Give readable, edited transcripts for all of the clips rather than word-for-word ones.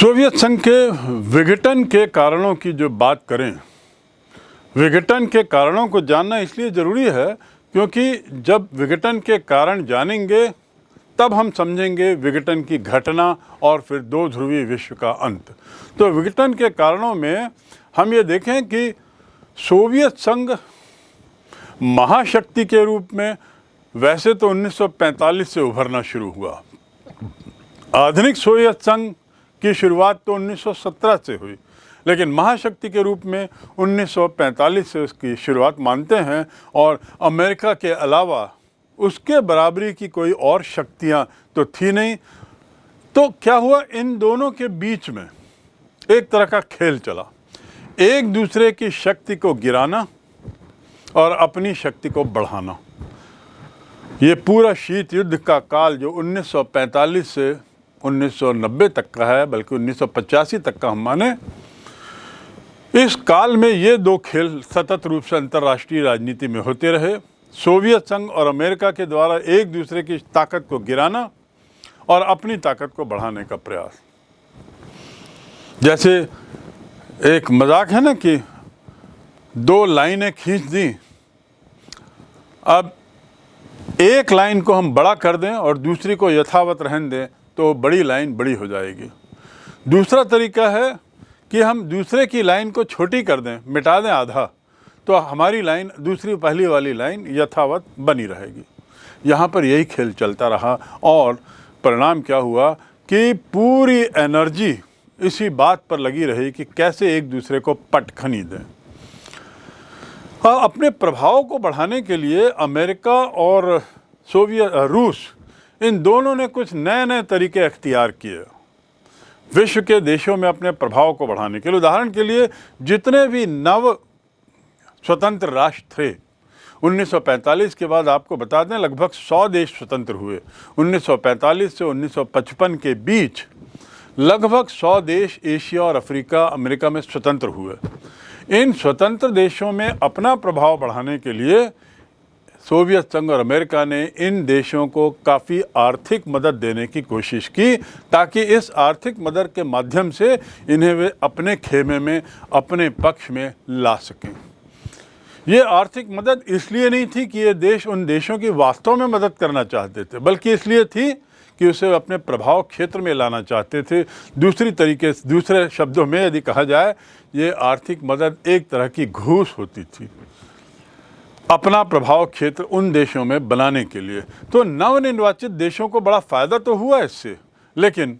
Soviet संघ के विघटन के कारणों की जो बात करें, विघटन के कारणों को जानना इसलिए ज़रूरी है क्योंकि जब विघटन के कारण जानेंगे तब हम समझेंगे विघटन की घटना और फिर दो ध्रुवीय विश्व का अंत। तो विघटन के कारणों में हम ये देखें कि सोवियत संघ महाशक्ति के रूप में वैसे तो 1945 से उभरना शुरू हुआ। आधुनिक सोवियत संघ की शुरुआत तो 1917 से हुई, लेकिन महाशक्ति के रूप में 1945 से उसकी शुरुआत मानते हैं और अमेरिका के अलावा उसके बराबरी की कोई और शक्तियां तो थी नहीं। तो क्या हुआ, इन दोनों के बीच में एक तरह का खेल चला, एक दूसरे की शक्ति को गिराना और अपनी शक्ति को बढ़ाना। ये पूरा शीत युद्ध का काल जो 1945 से 1990 तक का है, बल्कि 1985 तक का हम माने, इस काल में ये दो खेल सतत रूप से अंतर्राष्ट्रीय राजनीति में होते रहे। सोवियत संघ और अमेरिका के द्वारा एक दूसरे की ताकत को गिराना और अपनी ताकत को बढ़ाने का प्रयास। जैसे एक मजाक है ना कि दो लाइनें खींच दी, अब एक लाइन को हम बड़ा कर दें और दूसरी को यथावत रहने दें तो बड़ी लाइन बड़ी हो जाएगी। दूसरा तरीका है कि हम दूसरे की लाइन को छोटी कर दें, मिटा दें आधा, तो हमारी लाइन दूसरी पहली वाली लाइन यथावत बनी रहेगी। यहाँ पर यही खेल चलता रहा और परिणाम क्या हुआ कि पूरी एनर्जी इसी बात पर लगी रही कि कैसे एक दूसरे को पटखनी दें। अपने प्रभाव को बढ़ाने के लिए अमेरिका और रूस, इन दोनों ने कुछ नए नए तरीके अख्तियार किए विश्व के देशों में अपने प्रभाव को बढ़ाने के लिए। उदाहरण के लिए जितने भी नव स्वतंत्र राष्ट्र थे 1945 के बाद, आपको बता दें लगभग 100 देश स्वतंत्र हुए। 1945 से 1955 के बीच लगभग 100 देश एशिया और अफ्रीका, अमेरिका में स्वतंत्र हुए। इन स्वतंत्र देशों में अपना प्रभाव बढ़ाने के लिए सोवियत संघ और अमेरिका ने इन देशों को काफ़ी आर्थिक मदद देने की कोशिश की ताकि इस आर्थिक मदद के माध्यम से इन्हें वे अपने खेमे में, अपने पक्ष में ला सकें। ये आर्थिक मदद इसलिए नहीं थी कि ये देश उन देशों की वास्तव में मदद करना चाहते थे, बल्कि इसलिए थी कि उसे अपने प्रभाव क्षेत्र में लाना चाहते थे। दूसरे शब्दों में यदि कहा जाए, ये आर्थिक मदद एक तरह की घूस होती थी अपना प्रभाव क्षेत्र उन देशों में बनाने के लिए। तो नवनिर्वाचित देशों को बड़ा फ़ायदा तो हुआ इससे, लेकिन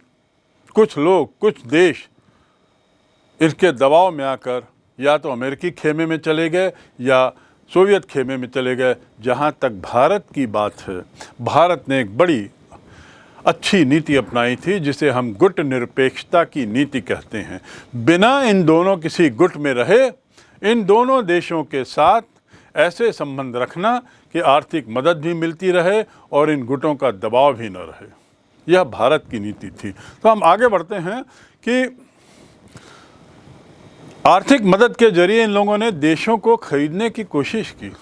कुछ लोग, कुछ देश इसके दबाव में आकर या तो अमेरिकी खेमे में चले गए या सोवियत खेमे में चले गए। जहाँ तक भारत की बात है, भारत ने एक बड़ी अच्छी नीति अपनाई थी जिसे हम गुट निरपेक्षता की नीति कहते हैं। बिना इन दोनों किसी गुट में रहे, इन दोनों देशों के साथ ऐसे संबंध रखना कि आर्थिक मदद भी मिलती रहे और इन गुटों का दबाव भी न रहे। यह भारत की नीति थी। तो हम आगे बढ़ते हैं कि आर्थिक मदद के जरिए इन लोगों ने देशों को खरीदने की कोशिश की।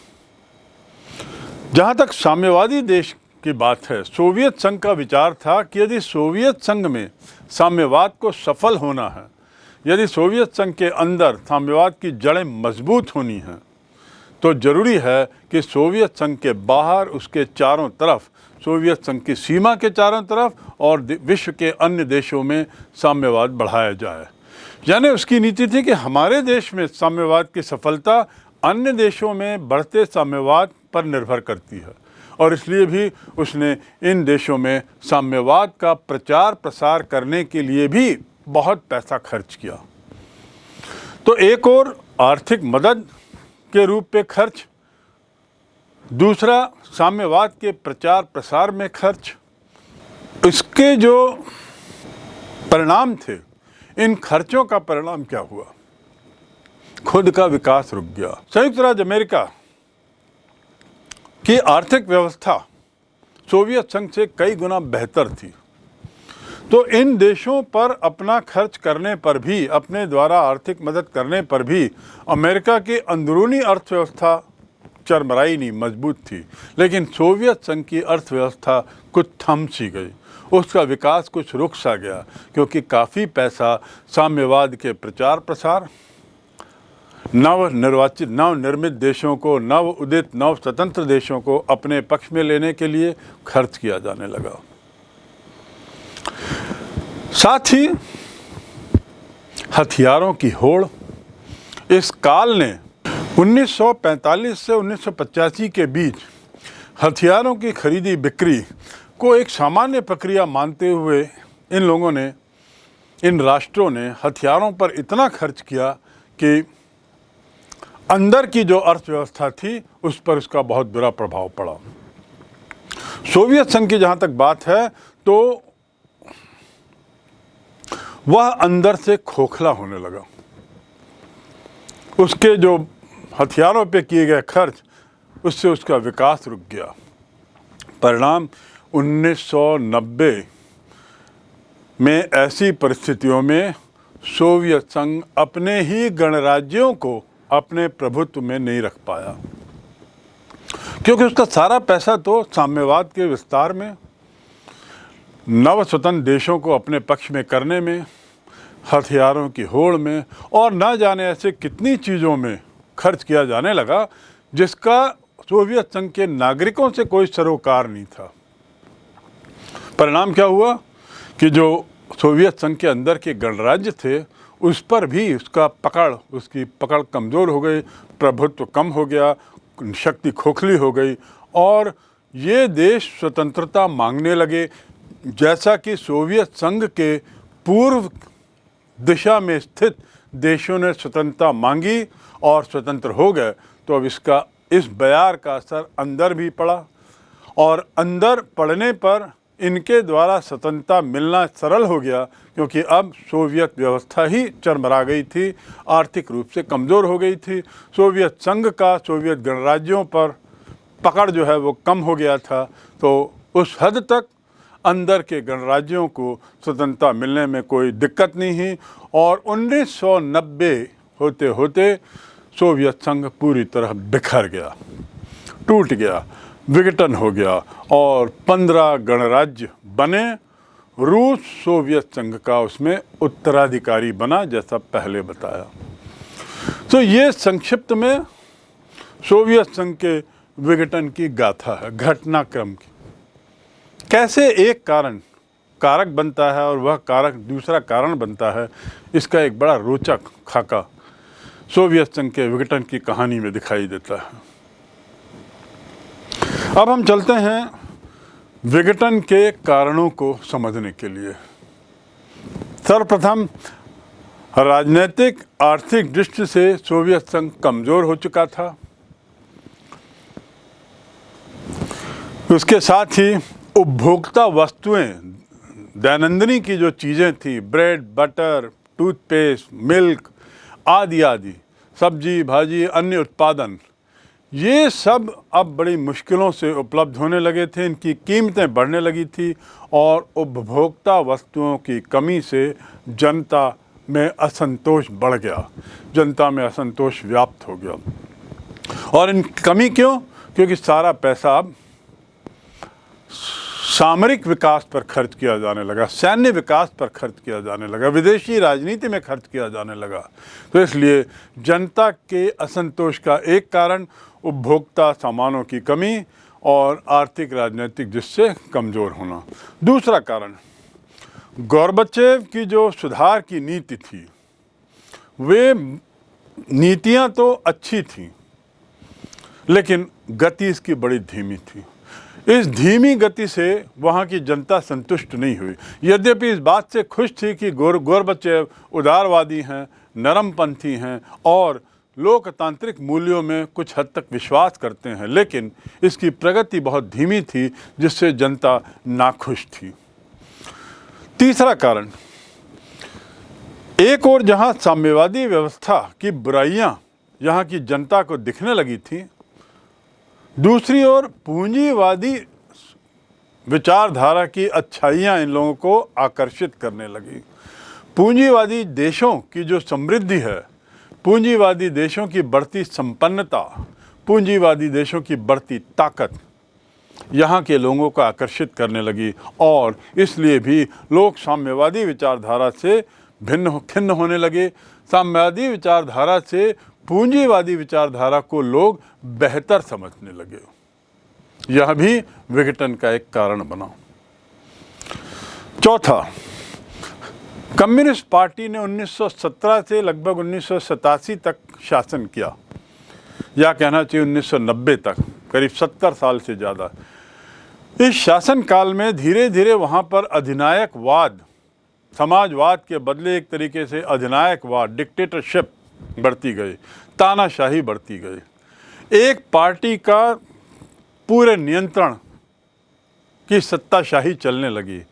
जहाँ तक साम्यवादी देश की बात है, सोवियत संघ का विचार था कि यदि सोवियत संघ में साम्यवाद को सफल होना है, यदि सोवियत संघ के अंदर साम्यवाद की जड़ें मजबूत होनी हैं, तो ज़रूरी है कि सोवियत संघ के बाहर, उसके चारों तरफ, सोवियत संघ की सीमा के चारों तरफ और विश्व के अन्य देशों में साम्यवाद बढ़ाया जाए। यानी उसकी नीति थी कि हमारे देश में साम्यवाद की सफलता अन्य देशों में बढ़ते साम्यवाद पर निर्भर करती है और इसलिए भी उसने इन देशों में साम्यवाद का प्रचार प्रसार करने के लिए भी बहुत पैसा खर्च किया। तो एक और आर्थिक मदद के रूप पे खर्च, दूसरा साम्यवाद के प्रचार प्रसार में खर्च। इसके जो परिणाम थे, इन खर्चों का परिणाम क्या हुआ? खुद का विकास रुक गया। संयुक्त राज्य अमेरिका की आर्थिक व्यवस्था सोवियत संघ से कई गुना बेहतर थी। तो इन देशों पर अपना खर्च करने पर भी, अपने द्वारा आर्थिक मदद करने पर भी अमेरिका की अंदरूनी अर्थव्यवस्था चरमराई नहीं, मजबूत थी। लेकिन सोवियत संघ की अर्थव्यवस्था कुछ थम सी गई उसका विकास कुछ रुक सा गया, क्योंकि काफ़ी पैसा साम्यवाद के प्रचार प्रसार, नवनिर्मित देशों को, नव उदित नव स्वतंत्र देशों को अपने पक्ष में लेने के लिए खर्च किया जाने लगा। साथ ही हथियारों की होड़, इस काल ने 1945 से 1985 के बीच हथियारों की खरीदी बिक्री को एक सामान्य प्रक्रिया मानते हुए इन लोगों ने, इन राष्ट्रों ने हथियारों पर इतना खर्च किया कि अंदर की जो अर्थव्यवस्था थी उस पर उसका बहुत बुरा प्रभाव पड़ा। सोवियत संघ की जहाँ तक बात है तो वह अंदर से खोखला होने लगा। उसके जो हथियारों पे किए गए खर्च, उससे उसका विकास रुक गया। परिणाम 1990 में ऐसी परिस्थितियों में सोवियत संघ अपने ही गणराज्यों को अपने प्रभुत्व में नहीं रख पाया, क्योंकि उसका सारा पैसा तो साम्यवाद के विस्तार में, नव स्वतंत्र देशों को अपने पक्ष में करने में, हथियारों की होड़ में और न जाने ऐसे कितनी चीज़ों में खर्च किया जाने लगा जिसका सोवियत संघ के नागरिकों से कोई सरोकार नहीं था। परिणाम क्या हुआ कि जो सोवियत संघ के अंदर के गणराज्य थे उस पर भी उसकी पकड़ कमज़ोर हो गई, प्रभुत्व कम हो गया, शक्ति खोखली हो गई और ये देश स्वतंत्रता मांगने लगे। जैसा कि सोवियत संघ के पूर्व दिशा में स्थित देशों ने स्वतंत्रता मांगी और स्वतंत्र हो गए, तो अब इस बयार का असर अंदर भी पड़ा और अंदर पड़ने पर इनके द्वारा स्वतंत्रता मिलना सरल हो गया, क्योंकि अब सोवियत व्यवस्था ही चरमरा गई थी, आर्थिक रूप से कमज़ोर हो गई थी। सोवियत संघ का सोवियत गणराज्यों पर पकड़ जो है वो कम हो गया था, तो उस हद तक अंदर के गणराज्यों को स्वतंत्रता मिलने में कोई दिक्कत नहीं हुई और 1990 होते होते सोवियत संघ पूरी तरह बिखर गया, टूट गया, विघटन हो गया और 15 गणराज्य बने। रूस सोवियत संघ का उसमें उत्तराधिकारी बना, जैसा पहले बताया। तो ये संक्षिप्त में सोवियत संघ के विघटन की गाथा है, घटनाक्रम की। कैसे एक कारक बनता है और वह कारक दूसरा कारण बनता है, इसका एक बड़ा रोचक खाका सोवियत संघ के विघटन की कहानी में दिखाई देता है। अब हम चलते हैं विघटन के कारणों को समझने के लिए। सर्वप्रथम, राजनीतिक आर्थिक दृष्टि से सोवियत संघ कमज़ोर हो चुका था। उसके साथ ही उपभोक्ता वस्तुएं, दैनंदिनी की जो चीज़ें थी, ब्रेड, बटर, टूथपेस्ट, मिल्क आदि आदि, सब्जी भाजी, अन्य उत्पादन, ये सब अब बड़ी मुश्किलों से उपलब्ध होने लगे थे। इनकी कीमतें बढ़ने लगी थी और उपभोक्ता वस्तुओं की कमी से जनता में असंतोष बढ़ गया, जनता में असंतोष व्याप्त हो गया। और इन कमी क्यों? क्योंकि सारा पैसा अब सामरिक विकास पर खर्च किया जाने लगा, सैन्य विकास पर खर्च किया जाने लगा, विदेशी राजनीति में खर्च किया जाने लगा। तो इसलिए जनता के असंतोष का एक कारण उपभोक्ता सामानों की कमी और आर्थिक राजनीतिक जिससे कमज़ोर होना। दूसरा कारण, गोर्बाचेव की जो सुधार की नीति थी, वे नीतियां तो अच्छी थीं, लेकिन गति इसकी बड़ी धीमी थी। इस धीमी गति से वहाँ की जनता संतुष्ट नहीं हुई। यद्यपि इस बात से खुश थी कि गोर्बाचेव उदारवादी हैं, नरमपंथी हैं और लोकतांत्रिक मूल्यों में कुछ हद तक विश्वास करते हैं, लेकिन इसकी प्रगति बहुत धीमी थी, जिससे जनता नाखुश थी। तीसरा कारण, एक और जहाँ साम्यवादी व्यवस्था की बुराइयाँ यहाँ की जनता को दिखने लगी थी, दूसरी ओर पूंजीवादी विचारधारा की अच्छाइयाँ इन लोगों को आकर्षित करने लगी। पूंजीवादी देशों की जो समृद्धि है, पूंजीवादी देशों की बढ़ती संपन्नता, पूंजीवादी देशों की बढ़ती ताकत, यहाँ के लोगों को आकर्षित करने लगी और इसलिए भी लोग साम्यवादी विचारधारा से खिन्न होने लगे। साम्यवादी विचारधारा से पूंजीवादी विचारधारा को लोग बेहतर समझने लगे। यह भी विघटन का एक कारण बना। चौथा, कम्युनिस्ट पार्टी ने 1917 से लगभग 1987 तक शासन किया, या कहना चाहिए 1990 तक, करीब 70 साल से ज़्यादा। इस शासन काल में धीरे धीरे वहाँ पर अधिनायकवाद, समाजवाद के बदले एक तरीके से अधिनायकवाद, डिक्टेटरशिप बढ़ती गई, तानाशाही बढ़ती गई। एक पार्टी का पूरे नियंत्रण की सत्ताशाही चलने लगी,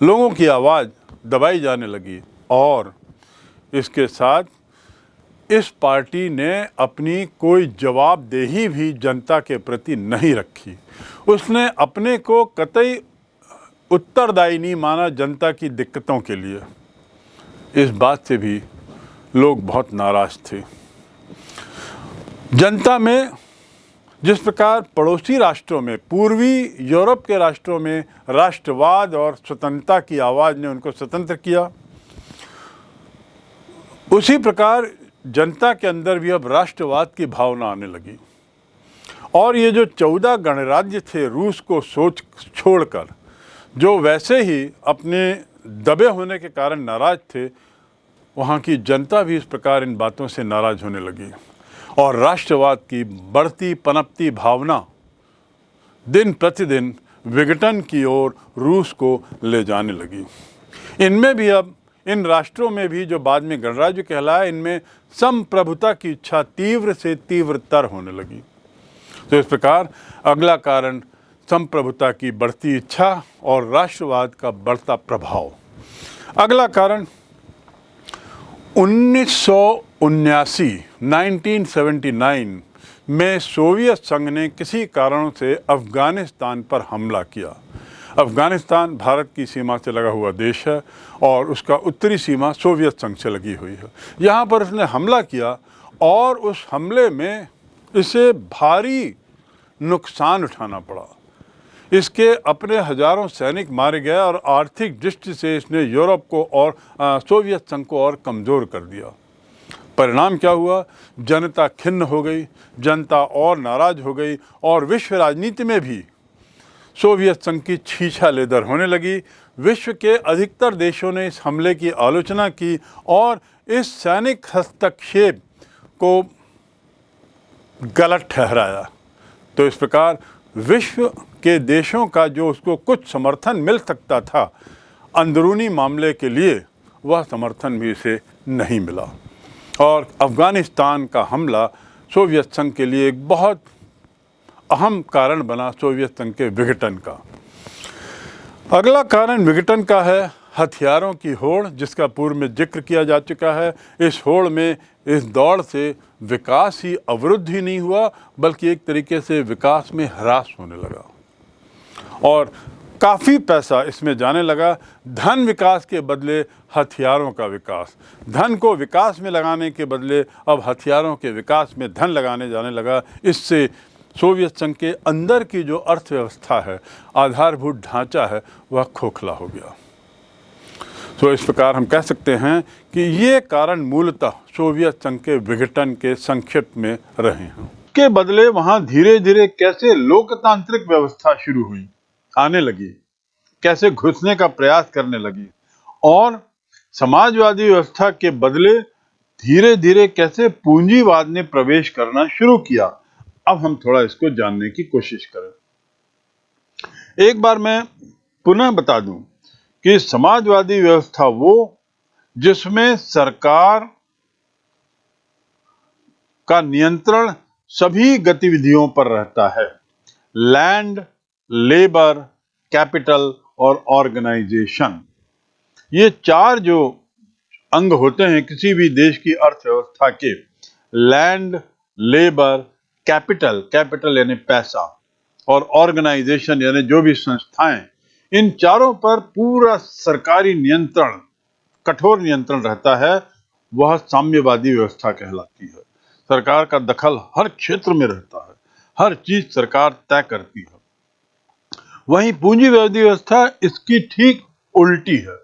लोगों की आवाज़ दबाई जाने लगी और इसके साथ इस पार्टी ने अपनी कोई जवाबदेही भी जनता के प्रति नहीं रखी। उसने अपने को कतई उत्तरदायी नहीं माना जनता की दिक्कतों के लिए। इस बात से भी लोग बहुत नाराज थे। जनता में जिस प्रकार पड़ोसी राष्ट्रों में, पूर्वी यूरोप के राष्ट्रों में राष्ट्रवाद और स्वतंत्रता की आवाज़ ने उनको स्वतंत्र किया, उसी प्रकार जनता के अंदर भी अब राष्ट्रवाद की भावना आने लगी। और ये जो 14 गणराज्य थे रूस को छोड़कर, जो वैसे ही अपने दबे होने के कारण नाराज थे, वहाँ की जनता भी इस प्रकार इन बातों से नाराज होने लगी और राष्ट्रवाद की बढ़ती पनपती भावना दिन प्रतिदिन विघटन की ओर रूस को ले जाने लगी। इनमें भी अब, इन राष्ट्रों में भी जो बाद में गणराज्य कहलाए, इनमें संप्रभुता की इच्छा तीव्र से तीव्रतर होने लगी। तो इस प्रकार अगला कारण संप्रभुता की बढ़ती इच्छा और राष्ट्रवाद का बढ़ता प्रभाव। अगला कारण 1979 में सोवियत संघ ने किसी कारणों से अफ़गानिस्तान पर हमला किया। अफ़गानिस्तान भारत की सीमा से लगा हुआ देश है और उसका उत्तरी सीमा सोवियत संघ से लगी हुई है। यहाँ पर उसने हमला किया और उस हमले में इसे भारी नुकसान उठाना पड़ा। इसके अपने हजारों सैनिक मारे गए और आर्थिक दृष्टि से इसने यूरोप को और सोवियत संघ को और कमज़ोर कर दिया। परिणाम क्या हुआ? जनता खिन्न हो गई, जनता और नाराज़ हो गई और विश्व राजनीति में भी सोवियत संघ की छीछालेदर होने लगी। विश्व के अधिकतर देशों ने इस हमले की आलोचना की और इस सैनिक हस्तक्षेप को गलत ठहराया। तो इस प्रकार विश्व के देशों का जो उसको कुछ समर्थन मिल सकता था अंदरूनी मामले के लिए, वह समर्थन भी इसे नहीं मिला और अफ़गानिस्तान का हमला सोवियत संघ के लिए एक बहुत अहम कारण बना सोवियत संघ के विघटन का। अगला कारण विघटन का है हथियारों की होड़, जिसका पूर्व में जिक्र किया जा चुका है। इस होड़ में, इस दौड़ से विकास ही अवरुद्ध ही नहीं हुआ, बल्कि एक तरीके से विकास में ह्रास होने लगा और काफ़ी पैसा इसमें जाने लगा। धन विकास के बदले हथियारों का विकास, धन को विकास में लगाने के बदले अब हथियारों के विकास में धन लगाने जाने लगा। इससे सोवियत संघ के अंदर की जो अर्थव्यवस्था है, आधारभूत ढांचा है, वह खोखला हो गया। तो इस प्रकार हम कह सकते हैं कि ये कारण मूलतः सोवियत संघ के विघटन के संक्षिप्त में रहे हैं। के बदले वहाँ धीरे धीरे कैसे लोकतांत्रिक व्यवस्था शुरू हुई, आने लगी, कैसे घुसने का प्रयास करने लगी और समाजवादी व्यवस्था के बदले धीरे धीरे कैसे पूंजीवाद ने प्रवेश करना शुरू किया। अब हम थोड़ा इसको जानने की कोशिश करें। एक बार मैं पुनः बता दूं कि समाजवादी व्यवस्था वो जिसमें सरकार का नियंत्रण सभी गतिविधियों पर रहता है, लैंड, लेबर, कैपिटल और ऑर्गेनाइजेशन। ये चार जो अंग होते हैं किसी भी देश की अर्थव्यवस्था के, लैंड, लेबर, कैपिटल यानी पैसा, और ऑर्गेनाइजेशन यानी जो भी संस्थाएं, इन चारों पर पूरा सरकारी नियंत्रण, कठोर नियंत्रण रहता है। वह साम्यवादी व्यवस्था कहलाती है। सरकार का दखल हर क्षेत्र में रहता है, हर चीज सरकार तय करती है। वहीं पूंजीवादी व्यवस्था इसकी ठीक उल्टी है,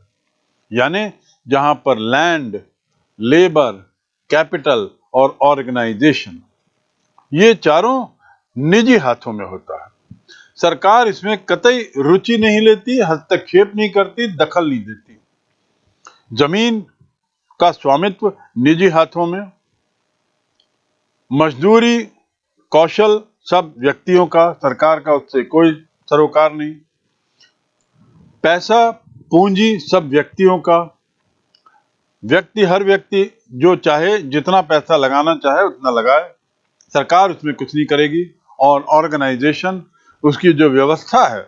यानी जहां पर लैंड, लेबर, कैपिटल और ऑर्गेनाइजेशन ये चारों निजी हाथों में होता है। सरकार इसमें कतई रुचि नहीं लेती, हस्तक्षेप नहीं करती, दखल नहीं देती। जमीन का स्वामित्व निजी हाथों में, मजदूरी, कौशल सब व्यक्तियों का, सरकार का उससे कोई सरोकार नहीं। पैसा, पूंजी सब व्यक्तियों का, हर व्यक्ति जो चाहे जितना पैसा लगाना चाहे उतना लगाए, सरकार उसमें कुछ नहीं करेगी। और ऑर्गेनाइजेशन, उसकी जो व्यवस्था है,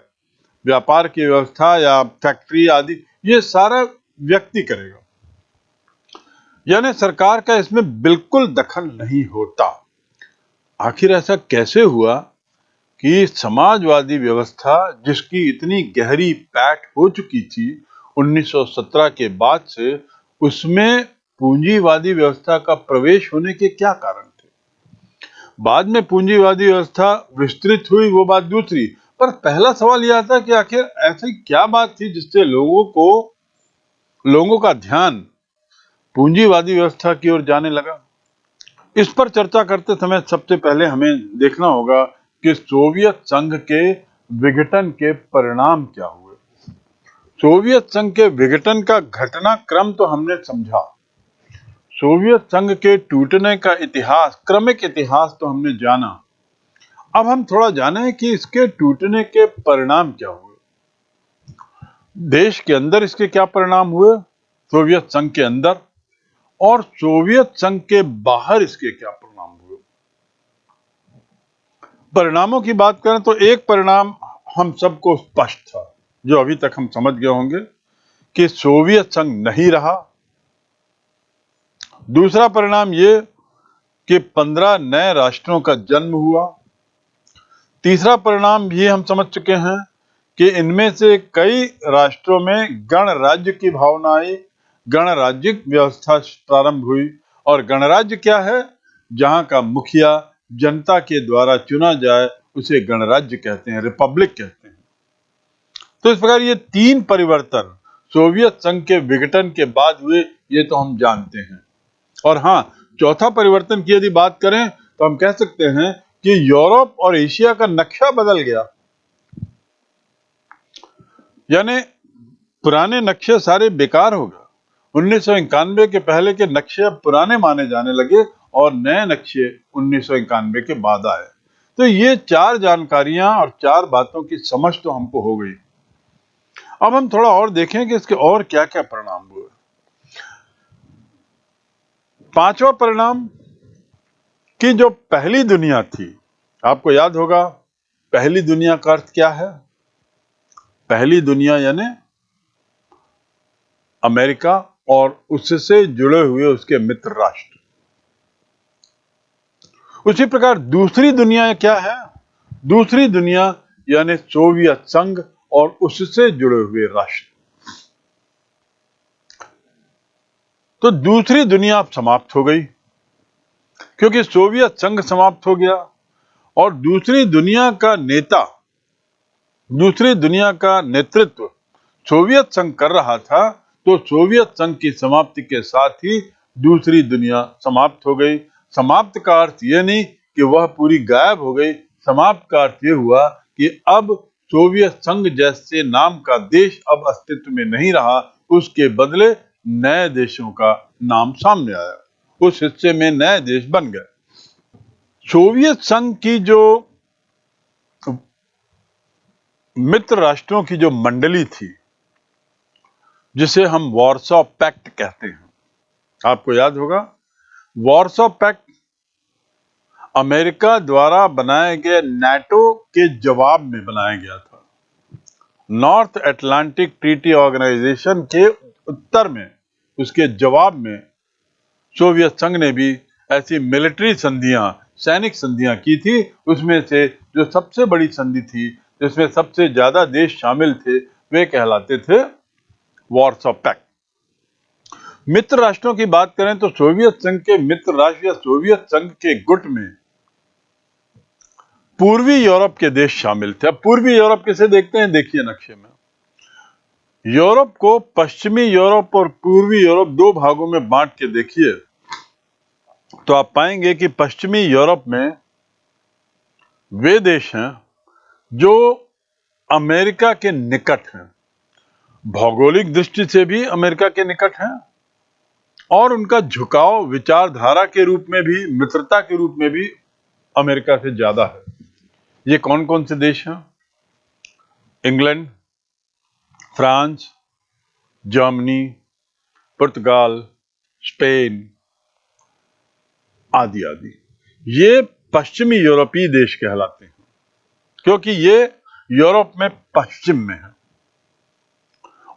व्यापार की व्यवस्था या फैक्ट्री आदि, ये सारा व्यक्ति करेगा, यानी सरकार का इसमें बिल्कुल दखल नहीं होता। आखिर ऐसा कैसे हुआ कि समाजवादी व्यवस्था जिसकी इतनी गहरी पैठ हो चुकी थी 1917 के बाद से, उसमें पूंजीवादी व्यवस्था का प्रवेश होने के क्या कारण थे? बाद में पूंजीवादी व्यवस्था विस्तृत हुई, वो बात दूसरी, पर पहला सवाल यह था कि आखिर ऐसी क्या बात थी जिससे लोगों का ध्यान पूंजीवादी व्यवस्था की ओर जाने लगा। इस पर चर्चा करते समय सबसे पहले हमें देखना होगा कि सोवियत संघ के विघटन के परिणाम क्या हुए। सोवियत संघ के विघटन का घटनाक्रम तो हमने समझा, सोवियत संघ के टूटने का इतिहास, क्रमिक इतिहास तो हमने जाना। अब हम थोड़ा जाने कि इसके टूटने के परिणाम क्या हुए, देश के अंदर इसके क्या परिणाम हुए, सोवियत संघ के अंदर, और सोवियत संघ के बाहर इसके क्या परिणाम हुए। परिणामों की बात करें तो एक परिणाम हम सबको स्पष्ट था, जो अभी तक हम समझ गए होंगे, कि सोवियत संघ नहीं रहा। दूसरा परिणाम ये कि 15 नए राष्ट्रों का जन्म हुआ। तीसरा परिणाम ये हम समझ चुके हैं कि इनमें से कई राष्ट्रों में गणराज्य की भावना आई, गणराज्यिक व्यवस्था प्रारंभ हुई। और गणराज्य क्या है? जहां का मुखिया जनता के द्वारा चुना जाए उसे गणराज्य कहते हैं, रिपब्लिक कहते हैं। तो इस प्रकार ये तीन परिवर्तन सोवियत संघ के विघटन के बाद हुए, ये तो हम जानते हैं। और हाँ, चौथा परिवर्तन की यदि बात करें तो हम कह सकते हैं कि यूरोप और एशिया का नक्शा बदल गया, यानी पुराने नक्शे सारे बेकार हो गए। 1991 के पहले के नक्शे पुराने माने जाने लगे और नए नक्शे 1991 के बाद आए। तो ये चार जानकारियां और चार बातों की समझ तो हमको हो गई। अब हम थोड़ा और देखें कि इसके और क्या क्या परिणाम हुए। पांचवा परिणाम कि जो पहली दुनिया थी, आपको याद होगा पहली दुनिया का अर्थ क्या है? पहली दुनिया यानी अमेरिका और उससे जुड़े हुए उसके मित्र राष्ट्र। उसी प्रकार दूसरी दुनिया क्या है? दूसरी दुनिया यानी सोवियत संघ और उससे जुड़े हुए राष्ट्र। तो दूसरी दुनिया अब समाप्त हो गई, क्योंकि सोवियत संघ समाप्त हो गया और दूसरी दुनिया का नेतृत्व सोवियत संघ कर रहा था। तो सोवियत संघ की समाप्ति के साथ ही दूसरी दुनिया समाप्त हो गई। समाप्त का अर्थ यह नहीं कि वह पूरी गायब हो गई, समाप्त का अर्थ यह हुआ कि अब सोवियत संघ जैसे नाम का देश अब अस्तित्व में नहीं रहा, उसके बदले नए देशों का नाम सामने आया, उस हिस्से में नए देश बन गए। सोवियत संघ की जो मित्र राष्ट्रों की जो मंडली थी, जिसे हम वॉर्सो पैक्ट कहते हैं, आपको याद होगा वॉर्सो पैक्ट अमेरिका द्वारा बनाए गए नाटो के जवाब में बनाया गया था। नॉर्थ अटलांटिक ट्रीटी ऑर्गेनाइजेशन के उत्तर में, उसके जवाब में सोवियत संघ ने भी ऐसी मिलिट्री संधियां, सैनिक संधियां की थी। उसमें से जो सबसे बड़ी संधि थी, जिसमें सबसे ज्यादा देश शामिल थे, वे कहलाते थे वॉर्सो पैक्ट। मित्र राष्ट्रों की बात करें तो सोवियत संघ के मित्र राष्ट्र या सोवियत संघ के गुट में पूर्वी यूरोप के देश शामिल थे। अब पूर्वी यूरोप किसे देखते हैं, देखिए नक्शे में। यूरोप को पश्चिमी यूरोप और पूर्वी यूरोप दो भागों में बांट के देखिए तो आप पाएंगे कि पश्चिमी यूरोप में वे देश हैं जो अमेरिका के निकट हैं, भौगोलिक दृष्टि से भी अमेरिका के निकट हैं और उनका झुकाव विचारधारा के रूप में भी, मित्रता के रूप में भी अमेरिका से ज्यादा है। ये कौन कौन से देश हैं? इंग्लैंड, फ्रांस, जर्मनी, पुर्तगाल, स्पेन आदि आदि। ये पश्चिमी यूरोपीय देश कहलाते हैं क्योंकि ये यूरोप में पश्चिम में है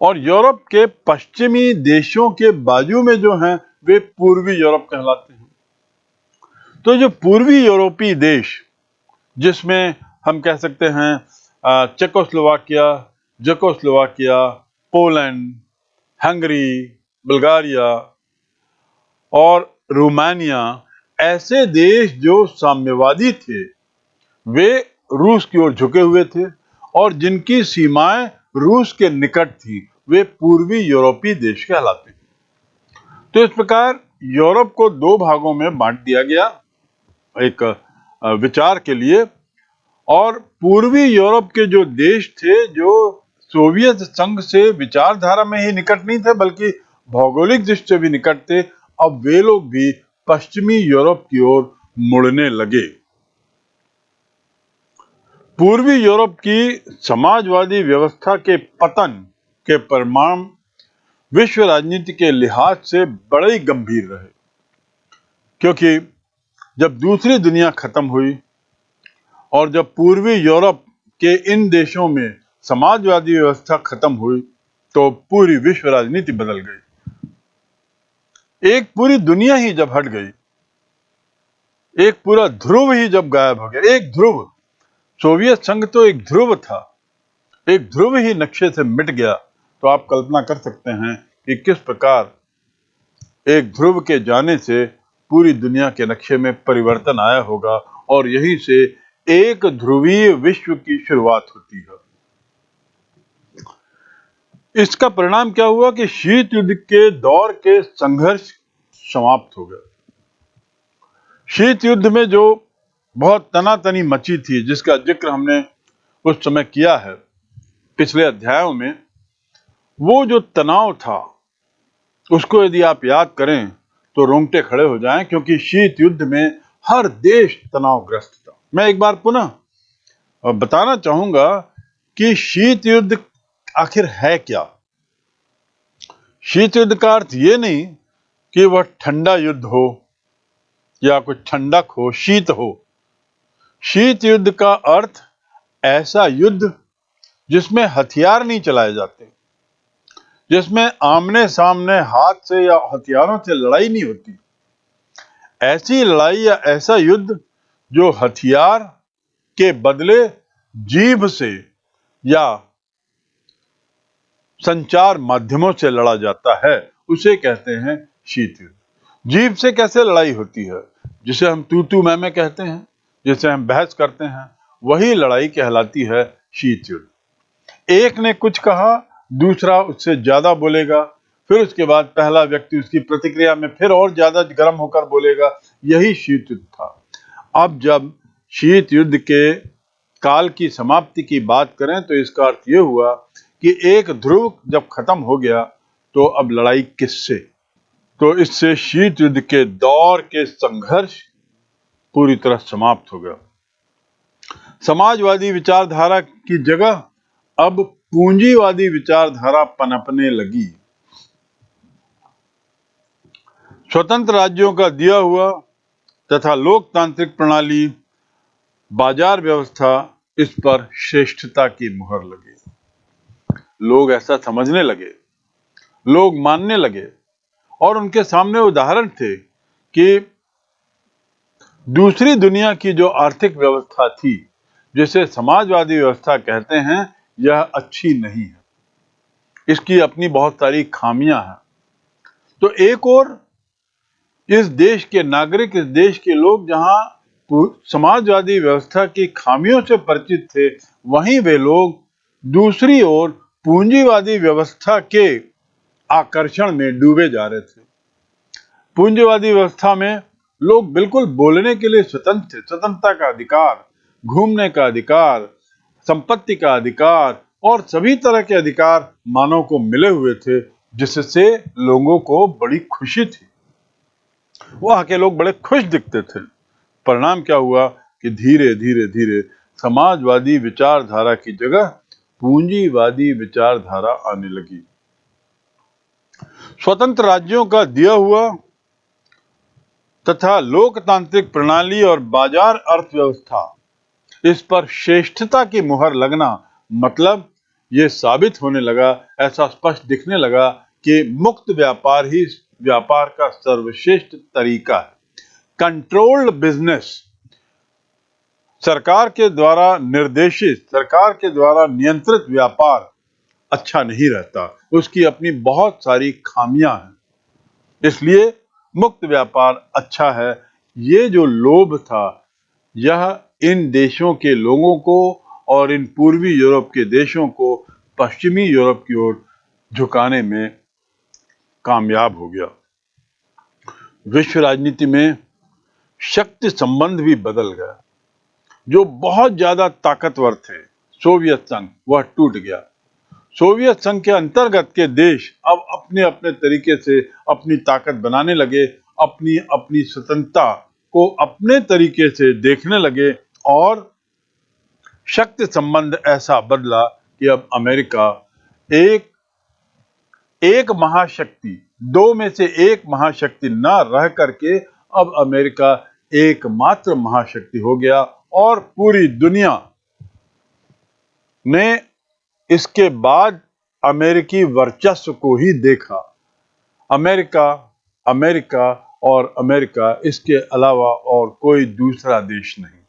और यूरोप के पश्चिमी देशों के बाजू में जो हैं वे पूर्वी यूरोप कहलाते हैं। तो जो पूर्वी यूरोपीय देश, जिसमें हम कह सकते हैं चेकोस्लोवाकिया, पोलैंड, हंगरी, बुल्गारिया और रोमानिया, ऐसे देश जो साम्यवादी थे, वे रूस की ओर झुके हुए थे और जिनकी सीमाएं रूस के निकट थी, वे पूर्वी यूरोपीय देश कहलाते हैं। तो इस प्रकार यूरोप को दो भागों में बांट दिया गया एक विचार के लिए। और पूर्वी यूरोप के जो देश थे, जो सोवियत संघ से विचारधारा में ही निकट नहीं थे बल्कि भौगोलिक दृष्टि से भी निकट थे, अब वे लोग भी पश्चिमी यूरोप की ओर मुड़ने लगे। पूर्वी यूरोप की समाजवादी व्यवस्था के पतन के परिणाम विश्व राजनीति के लिहाज से बड़े ही गंभीर रहे, क्योंकि जब दूसरी दुनिया खत्म हुई और जब पूर्वी यूरोप के इन देशों में समाजवादी व्यवस्था खत्म हुई तो पूरी विश्व राजनीति बदल गई। एक पूरी दुनिया ही जब हट गई, एक पूरा ध्रुव ही जब गायब हो गया, एक ध्रुव, सोवियत संघ तो एक ध्रुव था, एक ध्रुव ही नक्शे से मिट गया, तो आप कल्पना कर सकते हैं कि किस प्रकार एक ध्रुव के जाने से पूरी दुनिया के नक्शे में परिवर्तन आया होगा और यहीं से एक ध्रुवीय विश्व की शुरुआत होती है। इसका परिणाम क्या हुआ कि शीत युद्ध के दौर के संघर्ष समाप्त हो गए। शीत युद्ध में जो बहुत तनातनी मची थी, जिसका जिक्र हमने उस समय किया है पिछले अध्यायों में, वो जो तनाव था उसको यदि आप याद करें तो रोंगटे खड़े हो जाएं, क्योंकि शीत युद्ध में हर देश तनावग्रस्त था। मैं एक बार पुनः बताना चाहूंगा कि शीत युद्ध आखिर है क्या। शीत युद्ध का अर्थ ये नहीं कि वह ठंडा युद्ध हो या कुछ ठंडक हो, शीत हो। शीत युद्ध का अर्थ ऐसा युद्ध जिसमें हथियार नहीं चलाए जाते, जिसमें आमने सामने हाथ से या हथियारों से लड़ाई नहीं होती। ऐसी लड़ाई या ऐसा युद्ध जो हथियार के बदले जीभ से या संचार माध्यमों से लड़ा जाता है, उसे कहते हैं शीत युद्ध। जीभ से कैसे लड़ाई होती है, जिसे हम तू तू मैं कहते हैं, जिसे हम बहस करते हैं, वही लड़ाई कहलाती है शीत युद्ध। एक ने कुछ कहा, दूसरा उससे ज्यादा बोलेगा, फिर उसके बाद पहला व्यक्ति उसकी प्रतिक्रिया में फिर और ज्यादा गर्म होकर बोलेगा। यही शीत युद्ध था। अब जब शीत युद्ध के काल की समाप्ति की बात करें तो इसका अर्थ यह हुआ कि एक ध्रुव जब खत्म हो गया तो अब लड़ाई किससे? तो इससे शीत युद्ध के दौर के संघर्ष पूरी तरह समाप्त हो गया। समाजवादी विचारधारा की जगह अब पूंजीवादी विचारधारा पनपने लगी। स्वतंत्र राज्यों का दिया हुआ तथा लोकतांत्रिक प्रणाली, बाजार व्यवस्था, इस पर श्रेष्ठता की मुहर लगी। लोग ऐसा समझने लगे, लोग मानने लगे, और उनके सामने उदाहरण थे कि दूसरी दुनिया की जो आर्थिक व्यवस्था थी, जिसे समाजवादी व्यवस्था कहते हैं, यह अच्छी नहीं है, इसकी अपनी बहुत सारी खामियां हैं। तो एक और इस देश के नागरिक, इस देश के लोग जहां समाजवादी व्यवस्था की खामियों से परिचित थे, वहीं वे लोग दूसरी ओर पूंजीवादी व्यवस्था के आकर्षण में डूबे जा रहे थे। पूंजीवादी व्यवस्था में लोग बिल्कुल बोलने के लिए स्वतंत्र थे। स्वतंत्रता का अधिकार, घूमने का अधिकार, संपत्ति का अधिकार और सभी तरह के अधिकार मानव को मिले हुए थे, जिससे लोगों को बड़ी खुशी थी। वहां के लोग बड़े खुश दिखते थे। परिणाम क्या हुआ कि धीरे धीरे धीरे समाजवादी विचारधारा की जगह पूंजीवादी विचारधारा आने लगी। स्वतंत्र राज्यों का दिया हुआ तथा लोकतांत्रिक प्रणाली और बाजार अर्थव्यवस्था, इस पर श्रेष्ठता की मुहर लगना, मतलब ये साबित होने लगा, ऐसा स्पष्ट दिखने लगा कि मुक्त व्यापार ही व्यापार का सर्वश्रेष्ठ तरीका है। कंट्रोल्ड बिजनेस, सरकार के द्वारा निर्देशित, सरकार के द्वारा नियंत्रित व्यापार अच्छा नहीं रहता, उसकी अपनी बहुत सारी खामियां हैं। इसलिए मुक्त व्यापार अच्छा है। ये जो लोभ था, यह इन देशों के लोगों को और इन पूर्वी यूरोप के देशों को पश्चिमी यूरोप की ओर झुकाने में कामयाब हो गया। विश्व राजनीति में शक्ति संबंध भी बदल गया। जो बहुत ज्यादा ताकतवर थे, सोवियत संघ, वह टूट गया। सोवियत संघ के अंतर्गत के देश अब अपने अपने तरीके से अपनी ताकत बनाने लगे, अपनी अपनी स्वतंत्रता को अपने तरीके से देखने लगे और शक्ति संबंध ऐसा बदला कि अब अमेरिका एक महाशक्ति, दो में से एक महाशक्ति न रह करके अब अमेरिका एकमात्र महाशक्ति हो गया और पूरी दुनिया ने इसके बाद अमेरिकी वर्चस्व को ही देखा। अमेरिका, अमेरिका और अमेरिका, इसके अलावा और कोई दूसरा देश नहीं।